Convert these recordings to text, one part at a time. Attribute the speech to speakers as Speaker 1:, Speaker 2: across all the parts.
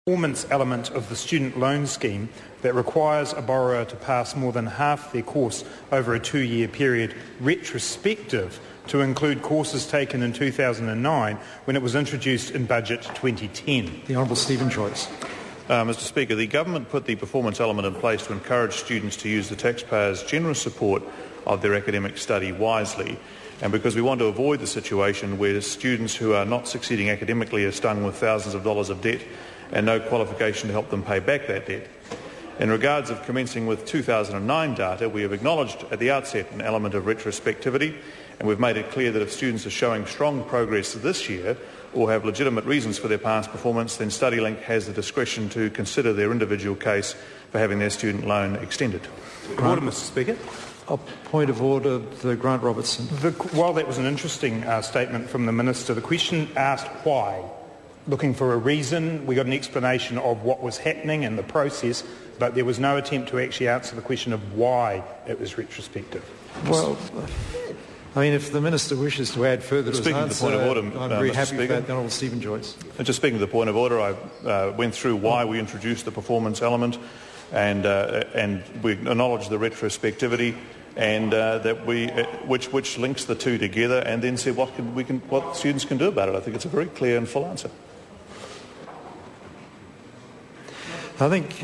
Speaker 1: performance element of the student loan scheme that requires a borrower to pass more than half their course over a 2-year period retrospective to include courses taken in 2009 when it was introduced in Budget 2010.
Speaker 2: The Honourable Stephen Joyce.
Speaker 3: Mr Speaker, the government put the performance element in place to encourage students to use the taxpayers' generous support of their academic study wisely, and because we want to avoid the situation where students who are not succeeding academically are stung with thousands of dollars of debt and no qualification to help them pay back that debt. In regards of commencing with 2009 data, we have acknowledged at the outset an element of retrospectivity, and we've made it clear that if students are showing strong progress this year or have legitimate reasons for their past performance, then StudyLink has the discretion to consider their individual case for having their student loan extended.
Speaker 1: Order, Mr Speaker.
Speaker 2: A point of order, the Grant Robertson.
Speaker 1: While that was an interesting statement from the Minister, the question asked why. Looking for a reason, we got an explanation of what was happening and the process, but there was no attempt to actually answer the question of why it was retrospective.
Speaker 2: Well, I mean, if the Minister wishes to add further to his answer, I'm very happy for that. The Honourable Stephen Joyce.
Speaker 3: Just speaking to the point of order, I went through why we introduced the performance element, and we acknowledged the retrospectivity, and that which links the two together, and then said what students can do about it. I think it's a very clear and full answer.
Speaker 2: I think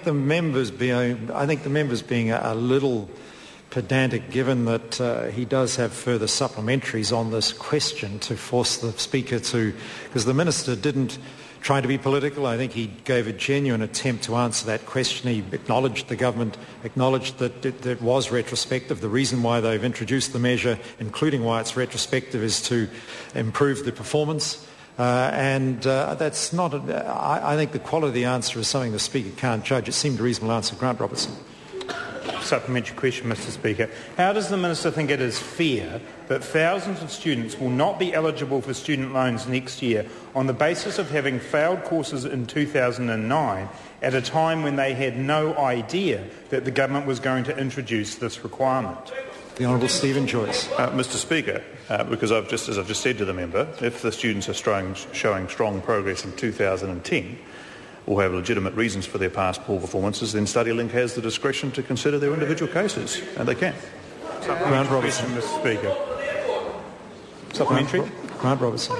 Speaker 2: the members being a little pedantic, given that he does have further supplementaries on this question to force the Speaker to, because the Minister didn't try to be political. I think he gave a genuine attempt to answer that question. He acknowledged the government, acknowledged that it was retrospective. The reason why they've introduced the measure, including why it's retrospective, is to improve the performance. That's not. I think the quality of the answer is something the Speaker can't judge. It seemed a reasonable answer. Grant Robertson.
Speaker 1: Supplementary question, Mr Speaker. How does the Minister think it is fair that thousands of students will not be eligible for student loans next year on the basis of having failed courses in 2009 at a time when they had no idea that the government was going to introduce this requirement?
Speaker 2: The Honourable Stephen Joyce.
Speaker 3: Mr Speaker, because as I've just said to the member, if the students are showing strong progress in 2010 or have legitimate reasons for their past poor performances, then StudyLink has the discretion to consider their individual cases, and they can.
Speaker 1: Grant Robertson, Mr Speaker. Supplementary.
Speaker 2: Grant Robertson.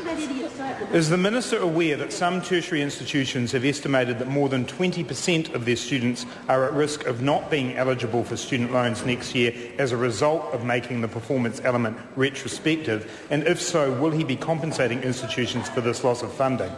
Speaker 1: Is the Minister aware that some tertiary institutions have estimated that more than 20% of their students are at risk of not being eligible for student loans next year as a result of making the performance element retrospective? And if so, will he be compensating institutions for this loss of funding?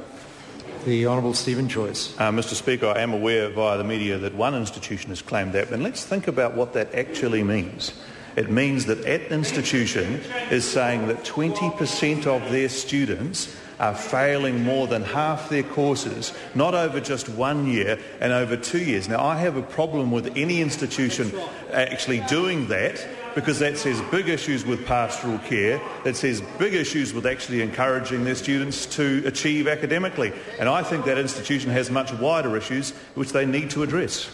Speaker 2: The Honourable Stephen Joyce.
Speaker 3: Mr Speaker, I am aware via the media that one institution has claimed that, but let's think about what that actually means. It means that that institution is saying that 20% of their students are failing more than half their courses, not over just 1 year and over 2 years. Now, I have a problem with any institution actually doing that, because that says big issues with pastoral care, that says big issues with actually encouraging their students to achieve academically. And I think that institution has much wider issues which they need to address.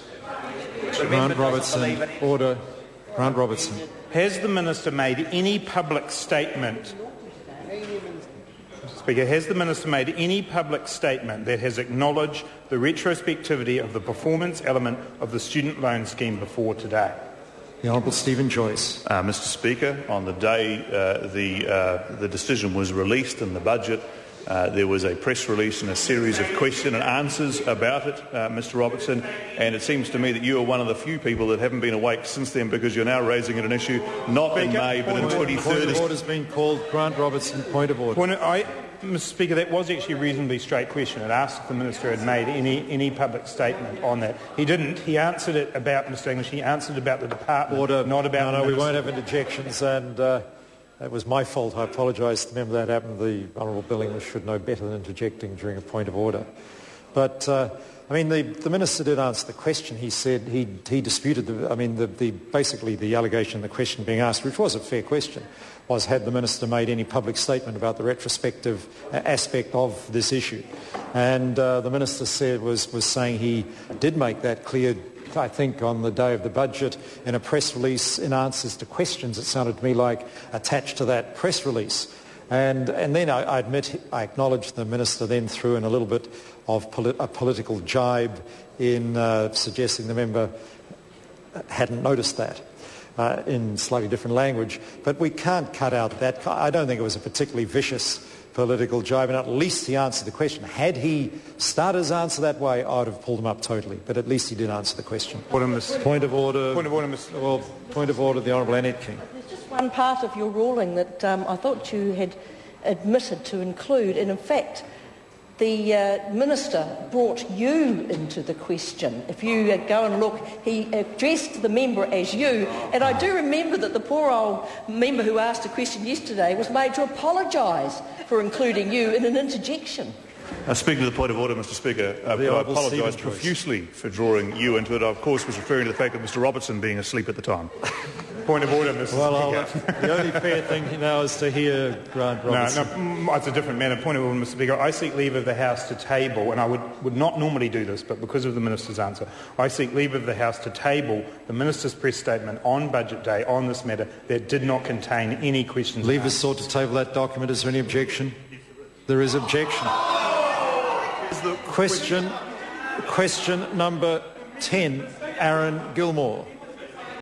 Speaker 2: Grant Robertson. Order. Grant Robertson.
Speaker 1: Has the Minister made any public statement... Speaker, has the Minister made any public statement that has acknowledged the retrospectivity of the performance element of the student loan scheme before today?
Speaker 2: The Honourable Stephen Joyce.
Speaker 3: Mr Speaker, on the day the decision was released in the budget, there was a press release and a series of question and answers about it, Mr Robertson, and it seems to me that you are one of the few people that haven't been awake since then, because you're now raising it an issue not in May but in 23rd.
Speaker 2: Point of order has been called. Grant Robertson, point of order.
Speaker 1: Mr Speaker, that was actually a reasonably straight question. It asked if the Minister had made any public statement on that. He didn't. He answered it about, Mr English, he answered about the department,
Speaker 2: order.
Speaker 1: Not about...
Speaker 2: No, we won't have interjections, and that was my fault. I apologise to the member that happened. The Honourable Bill English should know better than interjecting during a point of order. But, the Minister did answer the question. He said he disputed basically the allegation, the question being asked, which was a fair question, was had the Minister made any public statement about the retrospective aspect of this issue. And the Minister was saying he did make that clear, I think, on the day of the budget in a press release in answers to questions, it sounded to me like, attached to that press release. And then I admit, I acknowledge the Minister then threw in a little bit of a political jibe in suggesting the member hadn't noticed that in slightly different language. But we can't cut out that. I don't think it was a particularly vicious political jibe, and at least he answered the question. Had he started his answer that way, I would have pulled him up totally, but at least he did answer the question. Point of order. Well, point of order, the Honourable Annette King.
Speaker 4: There's just one part of your ruling that I thought you had admitted to include, and in fact the Minister brought you into the question. If you go and look, he addressed the member as you, and I do remember that the poor old member who asked a question yesterday was made to apologise for including you in an interjection.
Speaker 3: Speaking to the point of order, Mr Speaker, I apologise profusely for drawing you into it. I, of course, was referring to the fact that Mr Robertson being asleep at the time.
Speaker 1: Point of order, Mr Speaker.
Speaker 2: The only fair thing now is to hear Grant Robertson.
Speaker 1: No, it's a different matter. Point of order, Mr Speaker. I seek leave of the House to table, and I would not normally do this, but because of the Minister's answer, I seek leave of the House to table the Minister's press statement on Budget Day on this matter that did not contain any questions.
Speaker 2: Leave is sought to table that document. Is there any objection? There is objection. Question number 10, Aaron Gilmore.